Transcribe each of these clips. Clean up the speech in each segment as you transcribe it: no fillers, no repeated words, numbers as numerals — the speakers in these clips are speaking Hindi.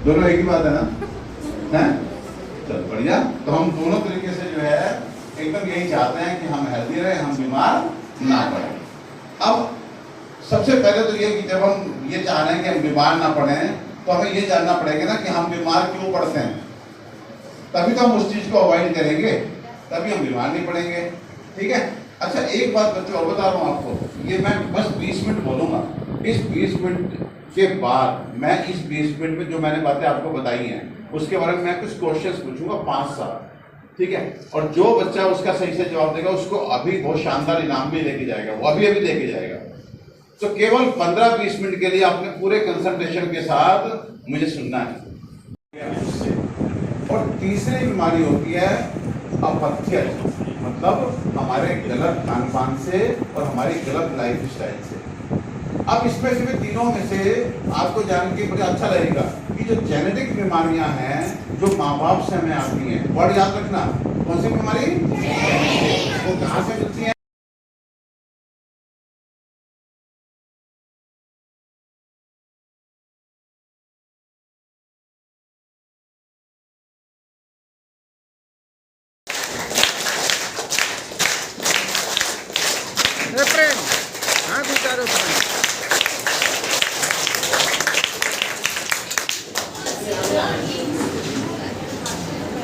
दोनों एक ही बात है ना, है? चल बढ़िया। तो हम दोनों तरीके से जो है एकदम यही चाहते हैं कि हम हेल्दी रहे, हम बीमार ना पड़े। अब सबसे पहले तो ये कि जब हम ये चाह रहे हैं कि हम बीमार ना पड़े तो हमें ये जानना पड़ेगा ना कि हम बीमार क्यों पड़ते हैं, तभी तो हम उस चीज को अवॉइड करेंगे, तभी हम बीमार नहीं पड़ेंगे। ठीक है। अच्छा एक बात बच्चों और बता रहा हूँ आपको, ये मैं बस 20 मिनट बोलूंगा, इस 20 मिनट के बाद मैं इस 20 मिनट में जो मैंने बातें आपको बताई हैं उसके बारे में मैं कुछ क्वेश्चंस पूछूंगा 5-7, ठीक है। और जो बच्चा उसका सही से जवाब देगा उसको अभी बहुत शानदार इनाम भी लेके जाएगा, वो अभी लेके जाएगा। तो केवल 15-20 मिनट के लिए आपने पूरे कंसंट्रेशन के साथ मुझे सुनना है। और तीसरी बीमारी होती है अपथ्य, मतलब हमारे गलत खान पान से और हमारी गलत लाइफ स्टाइल से। अब इसमें से तीनों में से आपको जान के बड़ा अच्छा लगेगा कि जो जेनेटिक बीमारियां हैं जो माँ बाप से हमें आती हैं, वर्ड याद रखना, कौन सी बीमारी, वो कहाँ से मिलती है?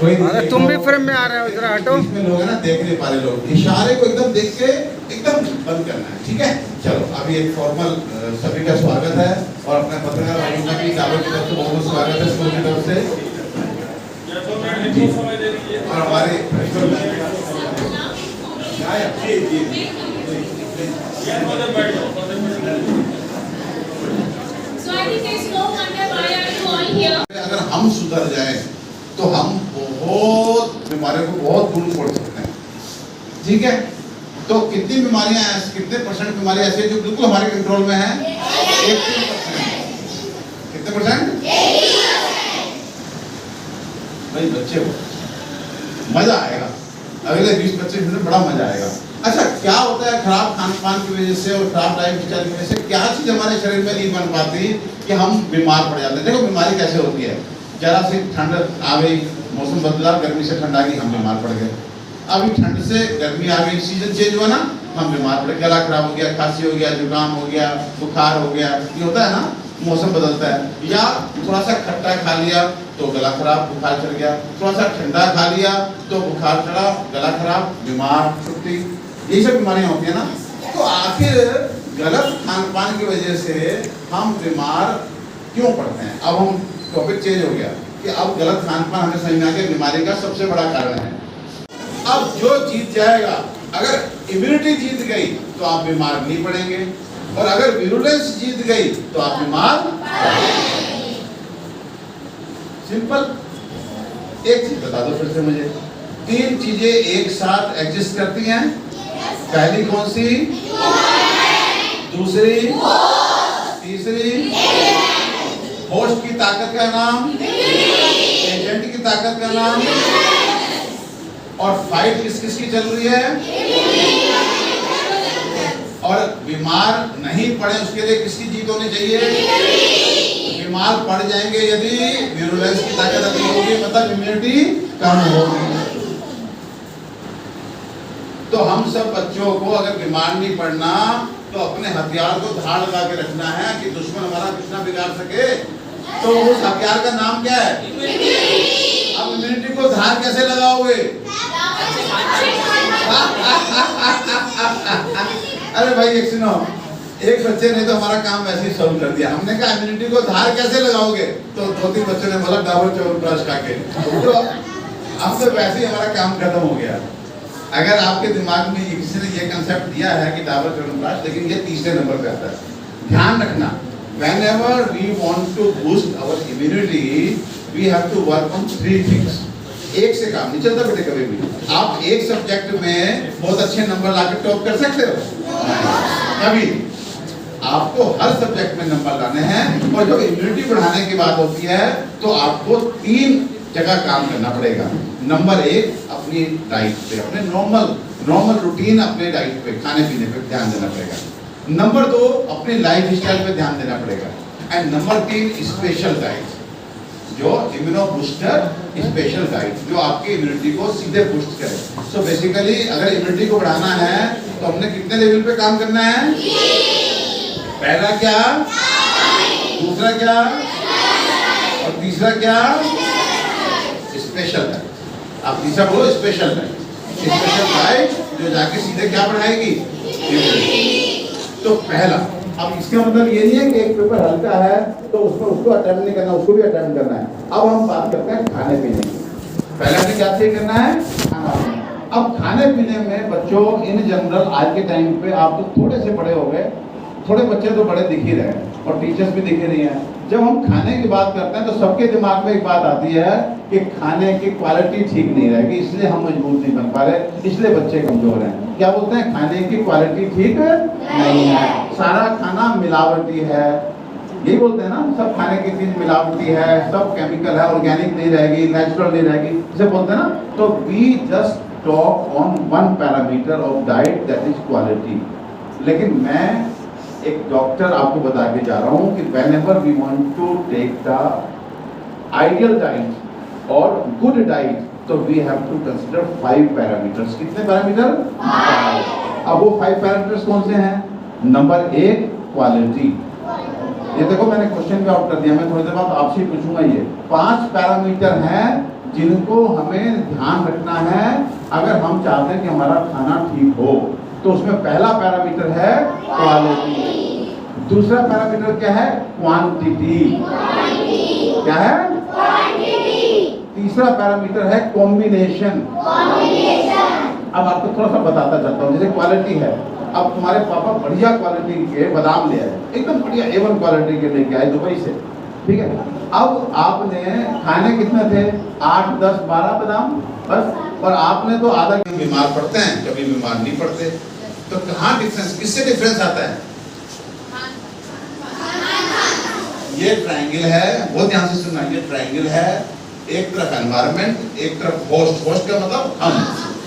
अरे तुम भी फ्रेम में आ रहे हो, जरा हटो। इसमें लोग है ना, देख नहीं पा रहे लोग, इशारे को एकदम देख के एकदम बंद करना है, ठीक है। चलो अभी एक फॉर्मल सभी का स्वागत है और अपने पत्रकार भाइयों का भी दावों की तरफ से बहुत बहुत स्वागत है स्कूल की तरफ से और हमारे अगर हम सुधर जाए तो हम बहुत बीमारियों को बहुत दूर छोड़ सकते हैं। ठीक है, तो कितनी बीमारियां ऐसी, कितने परसेंट बीमारियां ऐसी जो बिल्कुल हमारे कंट्रोल में है? 80%। कितने परसेंट? भाई बच्चे हो, मजा आएगा अगले 20-25 मिनट, बड़ा मजा आएगा। अच्छा, क्या होता है खराब खान पान की वजह से और खराब लाइफ स्टाइल की वजह से क्या चीज हमारे शरीर में नहीं बन पाती कि हम बीमार पड़ जाते हैं? देखो बीमारी कैसे होती है, जरा सी ठंड आ गई, मौसम बदला, गर्मी से ठंड आ गई, हम बीमार पड़ गए। अभी ठंड से गर्मी आ गई, सीजन चेंज हुआ ना, हम बीमार पड़े, गला खराब हो गया, खांसी हो गया, जुकाम हो गया, बुखार हो गया, ये होता है ना, मौसम बदलता है। या थोड़ा सा खट्टा खा लिया तो गला खराब, बुखार चढ़ गया, थोड़ा सा ठंडा खा लिया तो बुखार चढ़ा, गला खराब, बीमार, छुट्टी, यही सब बीमारियां होती है ना। तो आखिर गलत खान पान की वजह से हम बीमार क्यों पड़ते हैं? अब हम टॉपिक चेंज हो गया कि अब गलत खान पान हमें समझ में आ गया बीमारी का सबसे बड़ा कारण है। अब जो जीत जाएगा, अगर इम्यूनिटी जीत गई तो आप बीमार नहीं पड़ेंगे, और अगर विरुलेंस जीत गई तो आप बीमार। सिंपल। एक चीज बता दो फिर से मुझे, 3 चीजें एक साथ एग्जिस्ट करती हैं। पहली कौन सी? दूसरी? तीसरी? होस्ट की ताकत का नाम? एजेंट की ताकत का नाम? और फाइट किस किस की चल रही है? और बीमार नहीं पड़े उसके लिए किसकी जीत होनी चाहिए? बीमार पड़ जाएंगे यदि विरुलेंस की ताकत अधिक होगी, मतलब इम्यूनिटी कम होगी। तो हम सब बच्चों को अगर बीमार नहीं पड़ना तो अपने हथियार को धार लगा के रखना है कि दुश्मन हमारा कुछ ना बिगाड़ सके। तो उस हथियार का नाम क्या है? अब इम्यूनिटी को धार कैसे लगाओगे? अरे भाई एक सुनो, एक बच्चे ने तो हमारा काम वैसे ही सॉल्व कर दिया। हमने कहा इम्यूनिटी को धार कैसे लगाओगे, तो 2-3 बच्चों ने बोला डाबर च्यवनप्राश खा के। तो अब तो वैसे ही हमारा काम खत्म हो गया। अगर आपके दिमाग में किसी ने ये कंसेप्ट दिया है कि डाबर च्यवनप्राश, लेकिन ये तीसरे नंबर पे आता है। ध्यान रखना, whenever we want to boost our immunity, we have to work on 3 things। एक से काम नहीं चलता बेटे कभी भी। आप एक सब्जेक्ट में बहुत अच्छे नंबर लाकर टॉप कर सकते हो कभी? आपको हर सब्जेक्ट में नंबर लाने हैं। और जब इम्यूनिटी बढ़ाने की बात होती है तो आपको 3 जगह काम करना पड़ेगा। नंबर 1, अपनी डाइट पे, अपने नॉर्मल रूटीन, अपने डाइट पे, खाने पीने पे ध्यान देना पड़ेगा। नंबर 2, अपनी लाइफ स्टाइल पे ध्यान देना पड़ेगा। एंड नंबर 3, स्पेशल डाइट, जो इम्यूनो बूस्टर स्पेशल डाइट, जो आपकी इम्यूनिटी को सीधे बूस्ट करे। सो बेसिकली अगर इम्यूनिटी को बढ़ाना है तो हमने कितने लेवल पे काम करना है? पहला क्या, दूसरा क्या, और तीसरा क्या? Special diet. आप तीसरा बोलो, स्पेशल डाइट। स्पेशल डाइट जो जाके सीधे क्या बढ़ाएगी? तो पहला, अब इसका मतलब ये नहीं है कि एक पेपर हल्का है तो उसमें उसको अटेम्प्ट नहीं करना, उसको भी अटेम्प्ट करना है। अब हम बात करते हैं खाने पीने की। पहले हमें क्या सही करना है? खाना पीना। अब खाने पीने में बच्चों इन जनरल आज के टाइम पे आप तो थोड़े से बड़े हो गए, थोड़े बच्चे तो बड़े दिख ही रहे हैं और टीचर्स भी दिख ही रही हैं। जब हम खाने की बात करते हैं तो सबके दिमाग में एक बात आती है कि खाने की क्वालिटी ठीक नहीं रहेगी, इसलिए हम मजबूत नहीं बन पा रहे, इसलिए बच्चे कमजोर हैं। क्या बोलते हैं? खाने की क्वालिटी ठीक नहीं है, सारा खाना मिलावटी है, यही बोलते हैं ना, सब खाने की चीज मिलावटी है, सब केमिकल है, ऑर्गेनिक नहीं रहेगी, नेचुरल नहीं रहेगी, इसे बोलते हैं ना। तो we just talk on 1 parameter of diet, that is quality. लेकिन मैं एक डॉक्टर आपको बता के जा रहा हूं कि whenever we want to take the ideal diet और good diet, तो we have to consider 5 parameters। कितने पैरामीटर? 5। अब वो 5 पैरामीटर्स कौन से हैं? Number 1, quality. ये देखो मैंने क्वेश्चन भी आउट कर दिया, मैं थोड़ी देर बाद आपसे ही पूछूंगा। ये 5 पैरामीटर हैं जिनको हमें ध्यान रखना है अगर हम चाहते हैं कि हमारा खाना ठीक हो। तो उसमें पहला पैरामीटर है क्वालिटी, दूसरा पैरामीटर क्या है? क्वांटिटी। क्या है? तीसरा पैरामीटर है कॉम्बिनेशन। अब आपको थोड़ा सा बताता चलता हूँ। जैसे क्वालिटी है, अब तुम्हारे पापा बढ़िया क्वालिटी के बादाम ले आए, एकदम बढ़िया A1 क्वालिटी के लेके आए दुबई से, ठीक है। अब आपने खाने कितने थे? 8, 10, 12 बादाम बस, और आपने तो आधा। बीमार पड़ते हैं, कभी बीमार नहीं पड़ते, तो कहाँ डिफरेंस, किससे डिफरेंस आता है? ये ट्रायंगल है, बहुत ध्यान से सुनना, ये ट्रायंगल है, एक तरफ एनवायरनमेंट, एक तरफ होस्ट, होस्ट का मतलब हम,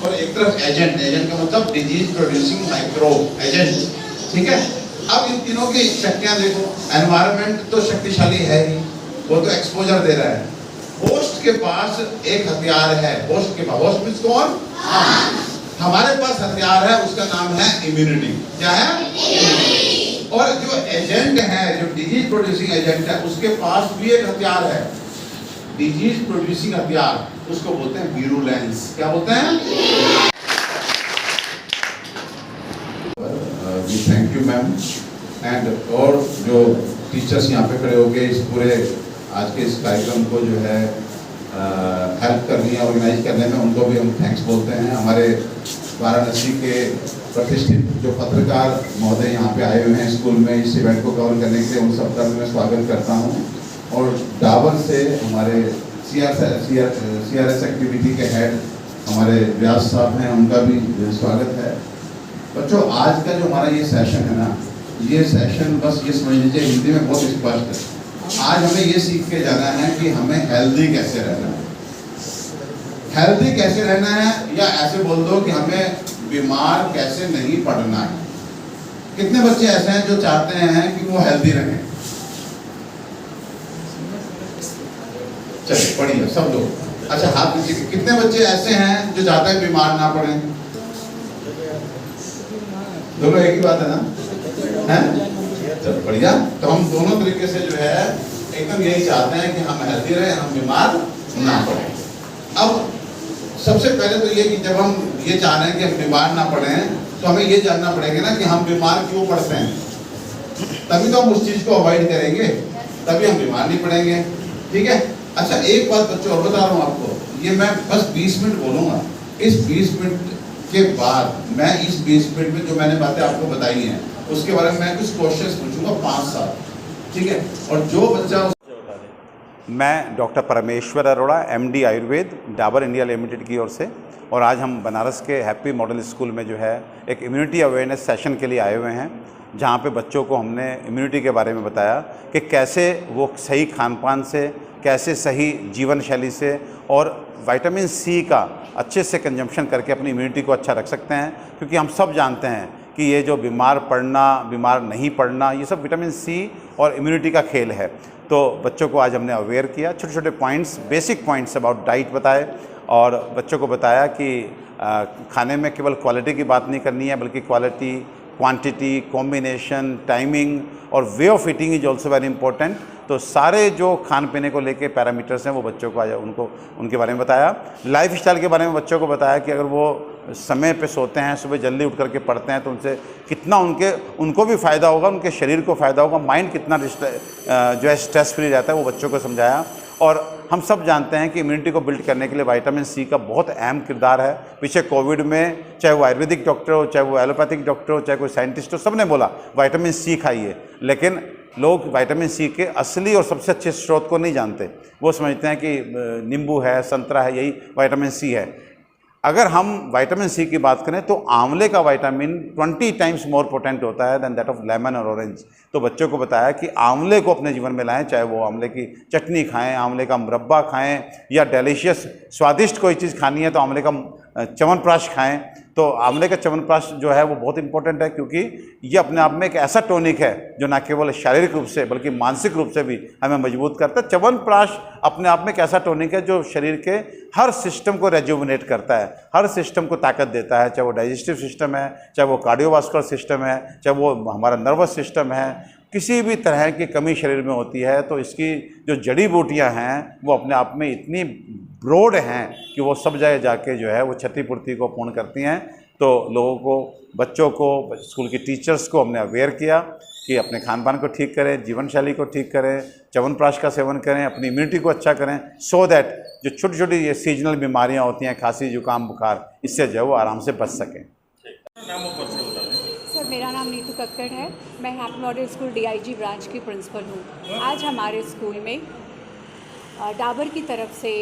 और एक तरफ एजेंट, एजेंट का मतलब डिजीज प्रोड्यूसिंग माइक्रोब एजेंट, ठीक है। अब इन तीनों की शक्तियां देखो, एनवायरनमेंट तो शक्तिशाली है ही, वो तो एक्सपोजर दे रहा है। होस्ट के पास एक हथियार है, होस्ट के पास, होस्ट मींस कौन? हमारे पास हथियार है, उसका नाम है इम्यूनिटी। क्या है? इम्यूनिटी। और जो एजेंट है, जो डिजीज प्रोड्यूसिंग एजेंट है, उसके पास भी एक हथियार है, डिजीज प्रोड्यूसिंग हथियार, उसको बोलते हैं वीरुलेंस। क्या बोलते हैं? थैंक यू मैम, एंड और जो टीचर्स यहाँ पे खड़े हो गए इस पूरे आज के इस कार्यक्रम को जो है हेल्प करनी है, ऑर्गेनाइज करने में, उनको भी हम थैंक्स बोलते हैं। हमारे वाराणसी के प्रतिष्ठित जो पत्रकार महोदय यहाँ पे आए हुए हैं स्कूल में इस इवेंट को कवर करने के लिए, उन सबका मैं स्वागत करता हूँ। और डाबर से हमारे CRS एक्टिविटी के हेड हमारे व्यास साहब हैं, उनका भी स्वागत है। बच्चों, आज का जो हमारा ये सेशन है ना, ये सेशन बस ये समझ लीजिए हिंदी में बहुत स्पष्ट है। आज हमें ये सीख के जाना है कि हमें हेल्दी कैसे रहना है, हेल्दी कैसे रहना है, या ऐसे बोल दो कि हमें बीमार कैसे नहीं पड़ना है। कितने बच्चे ऐसे हैं जो चाहते हैं कि वो हेल्दी रहें? चलिए पढ़िए सब लोग। अच्छा हाथ नीचे। कितने बच्चे ऐसे हैं जो चाहते हैं बीमार ना पड़े? दोनों एक ही बात है ना? हैं? चलो बढ़िया। तो हम दोनों तरीके से जो है एकदम यही चाहते हैं कि हम हेल्दी रहें, हम बीमार ना पड़े। अब सबसे पहले तो ये कि जब हम ये चाह रहे हैं कि हम बीमार ना पड़े, तो हमें ये जानना पड़ेगा ना कि हम बीमार क्यों पड़ते हैं, तभी तो हम उस चीज को अवॉइड करेंगे, तभी हम बीमार नहीं पड़ेंगे, ठीक है। अच्छा एक बात बच्चों और बता रहा हूँ आपको, ये मैं बस 20 मिनट बोलूँगा, इस 20 मिनट के बाद मैं इस 20 मिनट में जो मैंने बातें आपको बताई हैं उसके बारे में मैं कुछ क्वेश्चंस पूछूंगा 5-7, ठीक है। और जो बच्चा, मैं डॉक्टर परमेश्वर Arora MD Ayurveda Dabur India limited की ओर से, और आज हम बनारस के हैप्पी मॉडल स्कूल में जो है एक इम्यूनिटी अवेयरनेस सेशन के लिए आए हुए हैं, जहाँ पे बच्चों को हमने इम्यूनिटी के बारे में बताया कि कैसे वो सही खान पान से, कैसे सही जीवन शैली से और विटामिन C का अच्छे से कंजम्पशन करके अपनी इम्यूनिटी को अच्छा रख सकते हैं। क्योंकि हम सब जानते हैं कि ये जो बीमार पड़ना, बीमार नहीं पड़ना, ये सब विटामिन C और इम्यूनिटी का खेल है। तो बच्चों को आज हमने अवेयर किया, छोटे छोटे points, basic points about diet बताए, और बच्चों को बताया कि खाने में केवल क्वालिटी की बात नहीं करनी है, बल्कि क्वालिटी, क्वांटिटी, कॉम्बिनेशन, टाइमिंग और way of eating is also very important. तो सारे जो खान पीने को लेके पैरामीटर्स हैं वो बच्चों को आज उनके बारे में बताया। लाइफस्टाइल के बारे में बच्चों को बताया कि अगर वो समय पे सोते हैं, सुबह जल्दी उठ करके पढ़ते हैं, तो उनसे कितना उनको भी फ़ायदा होगा, उनके शरीर को फ़ायदा होगा, माइंड कितना जो है स्ट्रेस फ्री रहता है, वो बच्चों को समझाया। और हम सब जानते हैं कि इम्यूनिटी को बिल्ड करने के लिए विटामिन C का बहुत अहम किरदार है। पीछे कोविड में चाहे वो आयुर्वेदिक डॉक्टर हो, चाहे वो एलोपैथिक डॉक्टर हो, चाहे कोई साइंटिस्ट हो, सब ने बोला विटामिन C खाइए, लेकिन लोग विटामिन C के असली और सबसे अच्छे स्रोत को नहीं जानते। वो समझते हैं कि नींबू है, संतरा है, यही विटामिन C है। अगर हम विटामिन C की बात करें तो आंवले का विटामिन 20 टाइम्स मोर पोटेंट होता है दैन दैट ऑफ लेमन और ऑरेंज। तो बच्चों को बताया कि आंवले को अपने जीवन में लाएं, चाहे वो आंवले की चटनी खाएं, आंवले का मुरब्बा खाएं, या डेलिशियस स्वादिष्ट कोई चीज़ खानी है तो आंवले का च्यवनप्राश खाएं। तो आंवले का च्यवनप्राश जो है वो बहुत इंपॉर्टेंट है, क्योंकि ये अपने आप में एक ऐसा टॉनिक है जो न केवल शारीरिक रूप से बल्कि मानसिक रूप से भी हमें मजबूत करता है। च्यवनप्राश अपने आप में एक ऐसा टॉनिक है जो शरीर के हर सिस्टम को रेजुविनेट करता है, हर सिस्टम को ताकत देता है, चाहे वो डाइजेस्टिव सिस्टम है, चाहे वो कार्डियोवास्कुलर सिस्टम है, चाहे वो हमारा नर्वस सिस्टम है। किसी भी तरह की कमी शरीर में होती है तो इसकी जो जड़ी बूटियाँ हैं वो अपने आप में इतनी ब्रॉड हैं कि वो सब जगह जाके जो है वो क्षतिपूर्ति को पूर्ण करती हैं। तो लोगों को बच्चों को, स्कूल की टीचर्स को हमने अवेयर किया कि अपने खान पान को ठीक करें, जीवन शैली को ठीक करें, च्यवनप्राश का सेवन करें, अपनी इम्यूनिटी को अच्छा करें, सो दैट जो छोटी छोटी ये सीजनल बीमारियां होती हैं, खांसी जुकाम बुखार, इससे जो है वो आराम से बच सकें। सर, मेरा नाम नीतू कक्कड़ है। मैं happy model school DIG branch की प्रिंसिपल हूँ। आज हमारे स्कूल में डाबर की तरफ से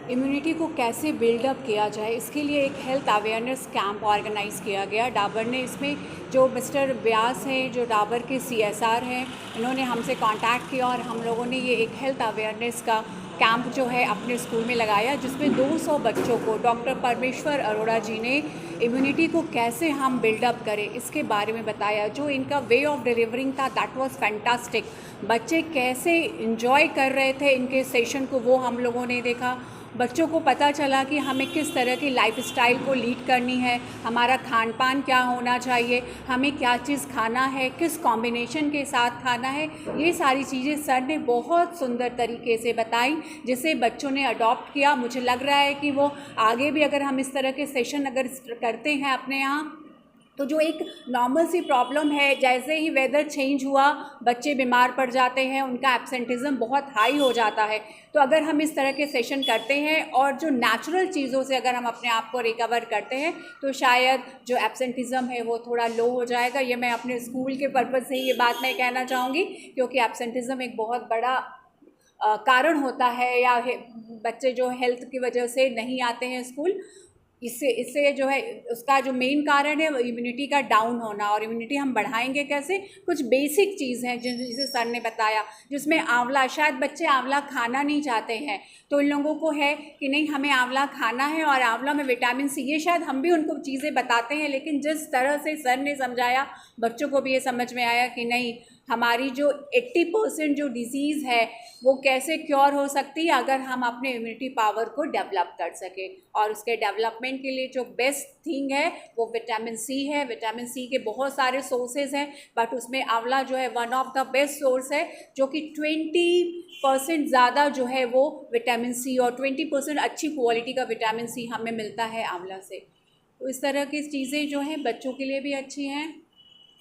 इम्यूनिटी को कैसे बिल्डअप किया जाए, इसके लिए एक हेल्थ अवेयरनेस कैंप ऑर्गेनाइज़ किया गया। डाबर ने इसमें जो मिस्टर व्यास हैं, जो डाबर के CSR हैं, इन्होंने हमसे कांटेक्ट किया और हम लोगों ने ये एक हेल्थ अवेयरनेस का कैंप जो है अपने स्कूल में लगाया, जिसमें 200 बच्चों को डॉक्टर परमेश्वर अरोड़ा जी ने इम्यूनिटी को कैसे हम बिल्डअप करें इसके बारे में बताया। जो इनका वे ऑफ डिलीवरिंग था, दैट वाज फैंटास्टिक। बच्चे कैसे एंजॉय कर रहे थे इनके सेशन को, वो हम लोगों ने देखा। बच्चों को पता चला कि हमें किस तरह की लाइफस्टाइल को लीड करनी है, हमारा खान पान क्या होना चाहिए, हमें क्या चीज़ खाना है, किस कॉम्बिनेशन के साथ खाना है। ये सारी चीज़ें सर ने बहुत सुंदर तरीके से बताई, जिसे बच्चों ने अडॉप्ट किया। मुझे लग रहा है कि वो आगे भी अगर हम इस तरह के सेशन अगर करते हैं अपने यहाँ, तो जो एक नॉर्मल सी प्रॉब्लम है, जैसे ही वेदर चेंज हुआ बच्चे बीमार पड़ जाते हैं, उनका एब्सेंटिज़म बहुत हाई हो जाता है। तो अगर हम इस तरह के सेशन करते हैं और जो नेचुरल चीज़ों से अगर हम अपने आप को रिकवर करते हैं, तो शायद जो एब्सेंटिज़म है वो थोड़ा लो हो जाएगा। ये मैं अपने स्कूल के पर्पज़ से ही ये बात मैं कहना चाहूँगी, क्योंकि एब्सेंटिज़म एक बहुत बड़ा कारण होता है, या बच्चे जो हेल्थ की वजह से नहीं आते हैं स्कूल, इससे जो है उसका जो मेन कारण है इम्यूनिटी का डाउन होना। और इम्यूनिटी हम बढ़ाएंगे कैसे? कुछ बेसिक चीज़ हैं जिसे सर ने बताया, जिसमें आंवला, शायद बच्चे आंवला खाना नहीं चाहते हैं, तो इन लोगों को है कि नहीं हमें आंवला खाना है और आंवला में विटामिन C, ये शायद हम भी उनको चीज़ें बताते हैं, लेकिन जिस तरह से सर ने समझाया बच्चों को भी ये समझ में आया कि नहीं, हमारी जो 80% जो डिज़ीज़ है वो कैसे क्योर हो सकती है अगर हम अपने इम्यूनिटी पावर को डेवलप कर सकें। और उसके डेवलपमेंट के लिए जो बेस्ट थिंग है वो विटामिन C है। विटामिन C के बहुत सारे सोर्सेज हैं, बट उसमें आंवला जो है one of the best source है, जो कि 20% ज़्यादा जो है वो विटामिन C और 20% अच्छी क्वालिटी का विटामिन C हमें मिलता है आंवला से। तो इस तरह की चीज़ें जो हैं बच्चों के लिए भी अच्छी हैं,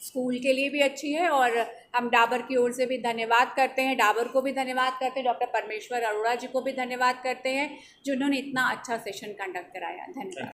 स्कूल के लिए भी अच्छी है। और हम डाबर की ओर से भी धन्यवाद करते हैं, डाबर को भी धन्यवाद करते हैं, डॉक्टर परमेश्वर अरोड़ा जी को भी धन्यवाद करते हैं, जिन्होंने इतना अच्छा सेशन कंडक्ट कराया। धन्यवाद।